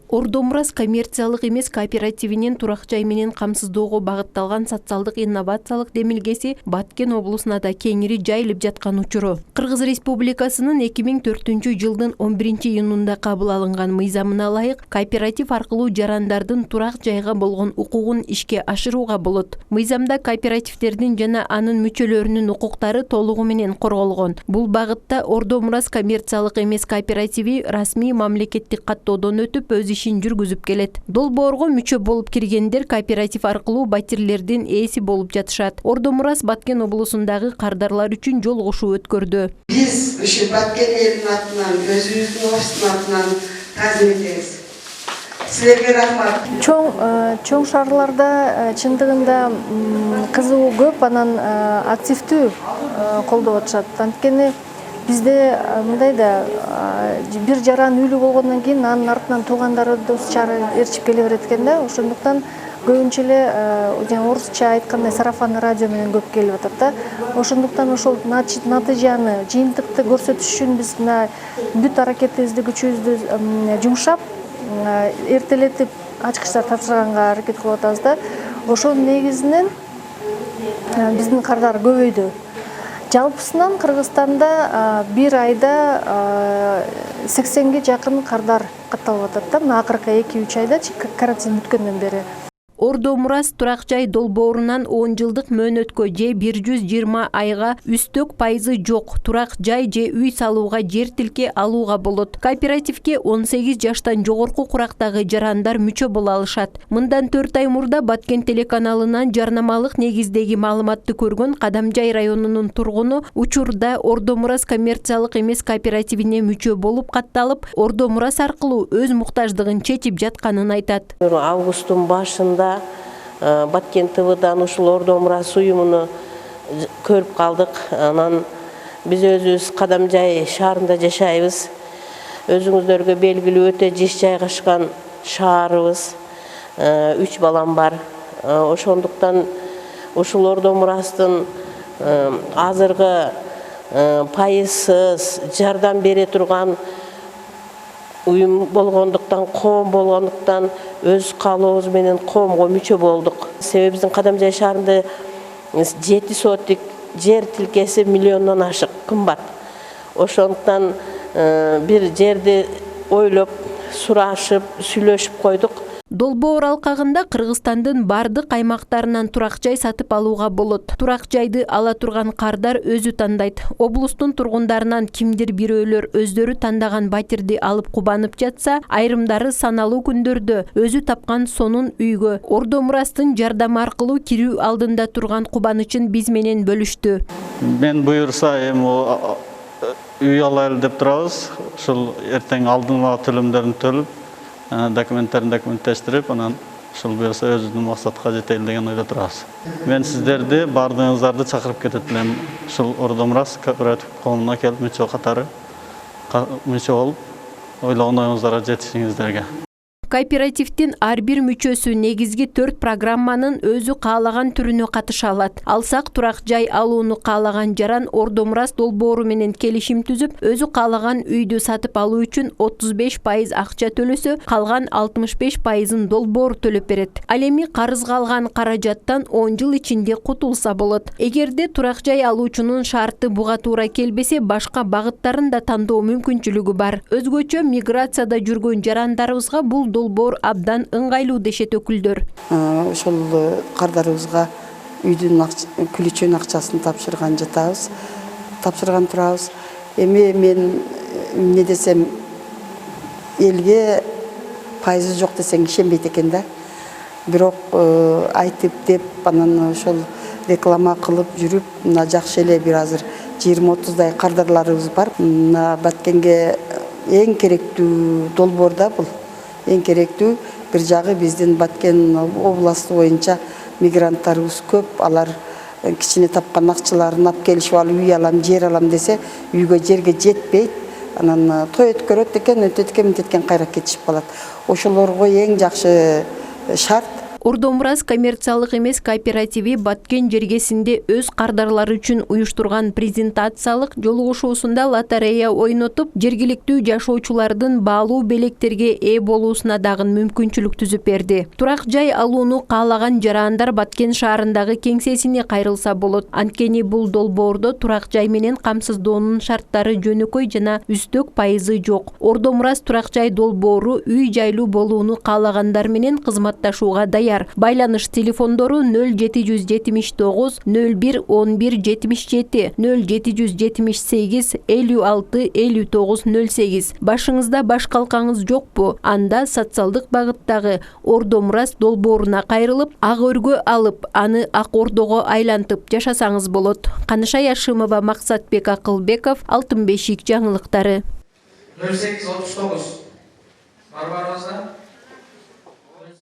Ордо Мурас коммерциялык эмес кооперативинин турак жай менен камсыздоого багытталган социалдык инновациялык демилгеси Баткен облусуна да кеңири жайылып жаткан учуру. Кыргыз Республикасынын 2004-жылдын 11-июнунда кабыл алынган мыйзамына ылайык кооператив аркылуу жарандардын турак жайга болгон укугун ишке ашырууга болот. Мыйзамда кооперативдердин жана анын мүчөлөрүнүн укуктары толугу менен корголгон. Бул багытта Ордо Мурас коммерциялык эмес кооперативи расмий мамлекеттик каттоодон өтүп өз ишин жүргүзүп келет. Долбоорго мүчө болуп киргендер кооператив аркылуу батирлердин ээси болуп жатышат. Ордо Мурас Баткен облусундагы кардарлар үчүн жолугушуу өткөрдү. Биз ушу Баткен элинин атынан, өзүбүздүн офистин атынан таазим этебиз. Силерге рахмат. Чоң шаарларда чындыгында кызыгуу көп, анан активдүү колдоп атышат. Анткени бизде мындай да бир жаран үйлүү болгондон кийин анын артынан туугандары, дос чары ээрчип келе берет экен да. Ошондуктан көбүнчө эле орусча айткандай сарафанный радио менен көп келип атат да. Ошондуктан ошол натыйжаны, жыйынтыкты көрсөтүш үчүн биз мына бүт аракетибизди, күчүбүздү жумшап, эртелетип ачкычтар тапшырганга аракет кылып атабыз да. Ошонун негизинен биздин кардар көбөйдү. Жалпысынан Кыргызстанда бир айда 80ге жакын кардар катталып атат да. Мына акыркы 2-3 айда карантин бүткөндөн бери. Ордо Мурас турак жай долбоорунан 10 жылдык мөөнөткө же 120 айга үстөк пайызы жок турак жай же үй салууга жер тилке алууга болот. Кооперативге 18 жаштан жогорку курактагы жарандар мүчө боло алышат. Мындан 4 ай мурда Баткен телеканалынан жарнамалык негиздеги маалыматты көргөн Кадамжай районунун тургуну учурда Ордо Мурас коммерциялык эмес кооперативине мүчө болуп катталып, Ордо Мурас аркылуу өз муктаждыгын чечип жатканын айтат. Августтун башында Баткен ТВдан ушул Ордо Мурас уюмуну көрүп калдык. Анан биз өзүбүз Кадамжай шаарында жашайбыз. Өзүңүздөргө белгилүү өтө жиш жайгашкан шаарыбыз. 3 балам бар. Ошондуктан ушул Ордо Мурастын азыркы пайызсыз жардам бере турган уюм болгондуктан, коом болгондуктан өз каалообуз менен коомго мүчө болдук. Себеби биздин Кадамжай шаарында 7 сотик жер тилкеси миллиондон ашык кымбат. Ошондуктан бир жерди ойлоп, сурашып, сүйлөшүп койдук. Долбоор алкагында Кыргызстандын бардык аймактарынан турак жай сатып алууга болот. Турак жайды ала турган кардар өзү тандайт. Облустун тургундарынан кимдир бирөөлөр өздөрү тандаган батирди алып кубанып жатса, айрымдары саналуу күндөрдө өзү тапкан сонун үйгө Ордо Мурастын жардамы аркылуу кирүү алдында турган кубанычын биз менен бөлүштү. Мен буюрса үй алайлы деп турабыз. Ушул эртең алдын ала төлөмдөрүн төлөп, документтерин документтештирип, анан ушул буюрса өзүбүздүн максатка жетели деген ойдо турабыз. Мен сиздерди бардыгыңыздарды чакырып кетет элем. Ушул Ордо Мурас кооператив коомуна келип мүчө катары мүчө болуп, ойлогон оюңуздарга жетишиңиздерге. Кооперативдин ар бир мүчөсү негизги 4 программанын өзү каалаган түрүнө катыша алат. Алсак турак жай алууну каалаган жаран Ордо Мурас долбоору менен келишим түзүп, өзү каалаган үйдү сатып алуу үчүн 35% акча төлөсө, калган 65%ын долбоор төлөп берет. Ал эми карызга алган каражаттан 10 жыл ичинде кутулса болот. Эгерде турак жай алуучунун шарты буга туура келбесе, башка багыттарын да тандоо мүмкүнчүлүгү бар. Өзгөчө миграцияда жүргөн жарандарыбызга бул долбоор абдан ыңгайлуу дешет өкүлдөр. Ошол кардарыбызга үйдүн күлүчөн акчасын тапшырган турабыз. Эми мен эмне десем, элге пайызы жок десең ишенбейт экен да. Бирок айтып деп, анан ошол реклама кылып жүрүп, мына жакшы эле бир азыр 20-30дай кардарларыбыз бар. Мына Баткенге эң керектүү долбоор да бул. Эң керектүү бир жагы биздин Баткен областы боюнча мигранттарыбыз көп. Алар кичине тапкан акчаларын алып келишип алып үй алам, жер алам десе, үйгө жерге жетпейт. Анан той өткөрөт экен, мынтеткен кайра кетишип калат. Ошолорго эң жакшы шарт Ордомурас коммерциялык эмес кооперативи Баткен жергесинде өз кардарлары үчүн уюштурган презентациялык жолугушуусунда лотерея ойнотуп, жергиликтүү жашоочулардын баалуу белектерге ээ болуусуна дагы мүмкүнчүлүк түзүп берди. Турак жай алууну каалаган жарандар Баткен шаарындагы кеңсесине кайрылса болот. Анткени бул долбоордо турак жай менен камсыздоонун шарттары жөнөкөй жана үстөк пайызы жок. Ордомурас турак жай долбоору үй жайлуу болууну каалагандар менен кызматташууга даяр. Байланыш телефондору 0779 01 11 77 0778 56 59 08. Башыңызда баш калкаңыз жокпу? Анда социалдык багыттагы Ордомурас долбооруна кайрылып, ак өргө алып, аны ак ордого айлантып жашасаңыз болот. Каныша Яшымова, Максатбек Акылбеков, Алтын бешик жаңылыктары. 0839 бар барыңыздар.